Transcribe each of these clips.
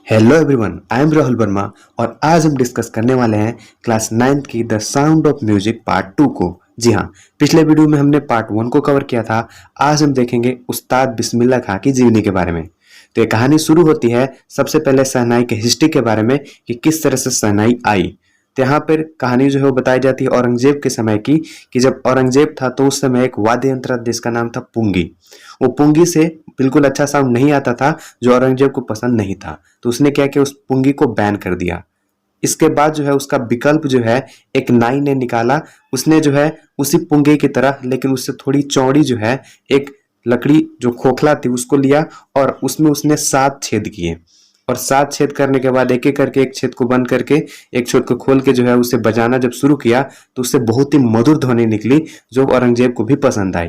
Hello everyone, I am Rahul Verma और आज हम डिस्कस करने वाले हैं क्लास 9th की the sound of music part 2 को। जी हाँ, पिछले वीडियो में हमने पार्ट 1 को कवर किया था। आज हम देखेंगे उस्ताद बिस्मिल्लाह खां की जीवनी के बारे में। तो ये कहानी शुरू होती है सबसे पहले शहनाई के हिस्ट्री के बारे में कि किस तरह से शहनाई आई। तो यहाँ पर कहानी जो है वो बताई जाती है औरंगजेब के समय की, कि जब औरंगजेब था तो उस समय एक वाद्य यंत्र था जिसका नाम था पुंगी। वो पुंगी से बिल्कुल अच्छा साउंड नहीं आता था, जो औरंगजेब को पसंद नहीं था। तो उसने क्या किया, उस पुंगी को बैन कर दिया। इसके बाद जो है उसका विकल्प जो है एक नाई ने निकाला। उसने जो है उसी पुंगे की तरह लेकिन उससे थोड़ी चौड़ी जो है एक लकड़ी जो खोखला थी उसको लिया और उसमें उसने 7 छेद किए। और 7 छेद करने के बाद एक एक करके एक छेद को बंद करके एक छेद को खोल के जो है उसे बजाना जब शुरू किया तो उससे बहुत ही मधुर ध्वनि निकली, जो औरंगजेब को भी पसंद आई।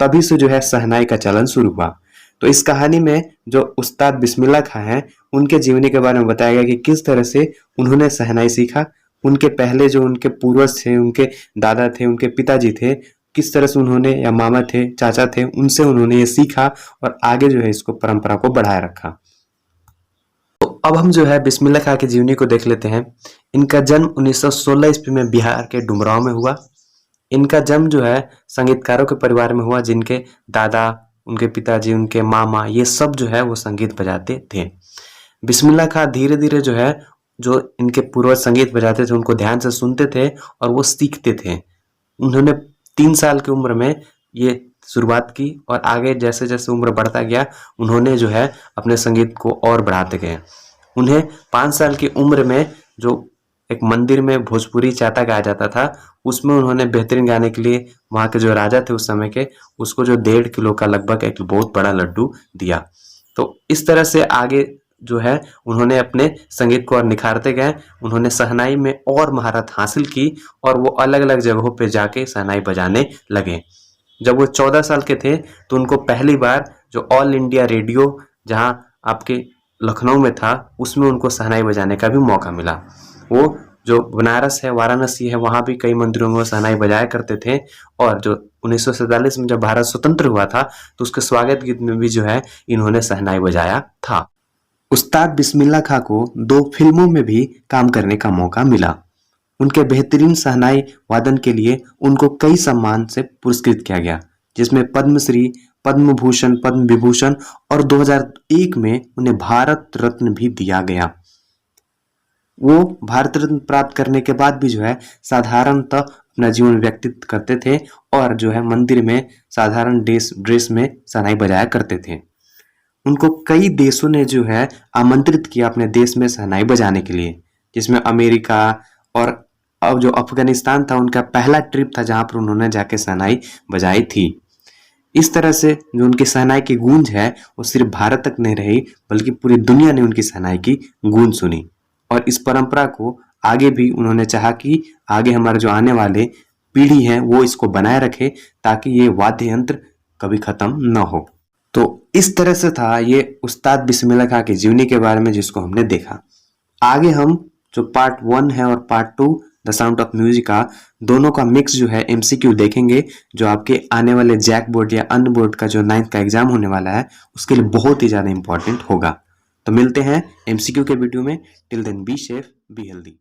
तभी से जो है शहनाई का चलन शुरू हुआ। तो इस कहानी में जो उस्ताद बिस्मिल्लाह खां हैं उनके जीवनी के बारे में बताया गया कि किस तरह से उन्होंने शहनाई सीखा। उनके पहले जो उनके पूर्वज थे, उनके दादा थे, उनके पिताजी थे, किस तरह से उन्होंने, या मामा थे, चाचा थे, उनसे उन्होंने ये सीखा और आगे जो है इसको परंपरा को बढ़ाए रखा। तो अब हम जो है बिस्मिल्लाह खां की जीवनी को देख लेते हैं। इनका जन्म 1916 ईस्वी में बिहार के डुमरांव में हुआ। इनका जन्म जो है संगीतकारों के परिवार में हुआ, जिनके दादा, उनके पिताजी, उनके मामा, ये सब जो है वो संगीत बजाते थे। बिस्मिल्लाह खां धीरे धीरे जो है, जो इनके पूर्वज संगीत बजाते थे उनको ध्यान से सुनते थे और वो सीखते थे। उन्होंने 3 साल की उम्र में ये शुरुआत की और आगे जैसे जैसे उम्र बढ़ता गया उन्होंने जो है अपने संगीत को और बढ़ाते गए। उन्हें 5 साल की उम्र में जो एक मंदिर में भोजपुरी चाता गाया जाता था, उसमें उन्होंने बेहतरीन गाने के लिए वहाँ के जो राजा थे उस समय के, उसको जो 1.5 किलो का लगभग एक बहुत बड़ा लड्डू दिया। तो इस तरह से आगे जो है उन्होंने अपने संगीत को और निखारते गए। उन्होंने शहनाई में और महारत हासिल की और वो अलग अलग जगहों पे जाके शहनाई बजाने लगे। जब वो 14 साल के थे तो उनको पहली बार जो ऑल इंडिया रेडियो, जहाँ आपके लखनऊ में था, उसमें उनको शहनाई बजाने का भी मौका मिला। वो जो बनारस है, वाराणसी है, वहाँ भी कई मंदिरों में वो शहनाई बजाया करते थे। और जो 1947 में जब भारत स्वतंत्र हुआ था तो उसके स्वागत गीत में भी जो है इन्होंने शहनाई बजाया था। उस्ताद बिस्मिल्लाह खां को 2 फिल्मों में भी काम करने का मौका मिला। उनके बेहतरीन शहनाई वादन के लिए उनको कई सम्मान से पुरस्कृत किया गया, जिसमें पद्मश्री, पद्म भूषण, पद्म विभूषण और 2001 में उन्हें भारत रत्न भी दिया गया। वो भारत रत्न प्राप्त करने के बाद भी जो है साधारणतः अपना जीवन व्यतीत करते थे और जो है मंदिर में साधारण ड्रेस में शहनाई बजाया करते थे। उनको कई देशों ने जो है आमंत्रित किया अपने देश में शहनाई बजाने के लिए, जिसमें अमेरिका और अब जो अफगानिस्तान था उनका पहला ट्रिप था जहां पर उन्होंने जाके शहनाई बजाई थी। इस तरह से जो उनकी शहनाई की गूंज है वो सिर्फ भारत तक नहीं रही, बल्कि पूरी दुनिया ने उनकी शहनाई की गूंज सुनी। और इस परंपरा को आगे भी उन्होंने चाहा कि आगे हमारे जो आने वाले पीढ़ी है वो इसको बनाए रखे, ताकि ये वाद्य यंत्र कभी खत्म न हो। तो इस तरह से था ये उस्ताद बिस्मिल्लाह खां की जीवनी के बारे में, जिसको हमने देखा। आगे हम जो पार्ट 1 है और part 2 the sound of music का, दोनों का मिक्स जो है एमसीक्यू देखेंगे, जो आपके आने वाले जैक बोर्ड या अन्य बोर्ड का जो 9th का एग्जाम होने वाला है उसके लिए बहुत ही ज्यादा इंपॉर्टेंट होगा। तो मिलते हैं एमसीक्यू के वीडियो में। Till then be safe, be healthy.